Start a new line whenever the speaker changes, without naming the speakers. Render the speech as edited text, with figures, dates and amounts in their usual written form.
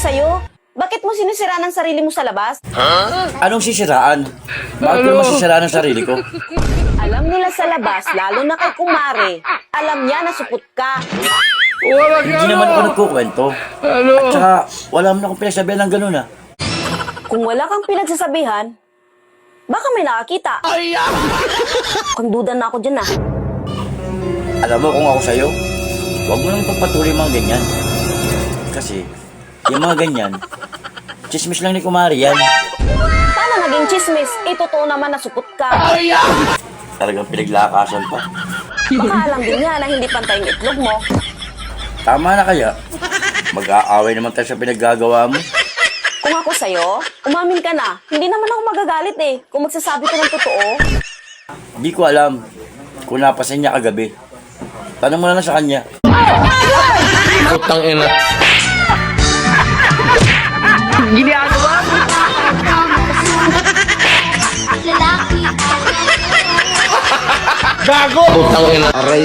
sa'yo. Bakit mo sinisiraan ang sarili mo sa labas?
Anong sisiraan? Bakit ko naman sisiraan ang sarili ko?
Alam nila sa labas, lalo na kay kumare. Alam niya na supot ka.
Hindi naman ako nagkukwento. At saka, wala naman akong pinagsabihan ng ganun ah.
Kung wala kang pinagsasabihan, baka may nakakita. Kung duda na ako dyan ah.
Alam mo kung ako sa'yo, huwag mo nang pagpatuloy mga ganyan. Kasi, yung mga ganyan, chismis lang ni Kumari yan.
Paano naging chismis? Totoo naman na supot ka.
Talagang pinaglakasan pa.
Baka alam din niya na hindi pantay ang itlog mo.
Tama na kaya? Mag-aaway naman tayo sa pinaggagawa mo.
Kung ako sa'yo, umamin ka na. Hindi naman ako magagalit eh kung magsasabi ka ng totoo.
Hindi ko alam kung napasin niya kagabi. Tanong mo na lang sa kanya.
Putang ina.
Lalaki.
Gago! Putang ina. Aray.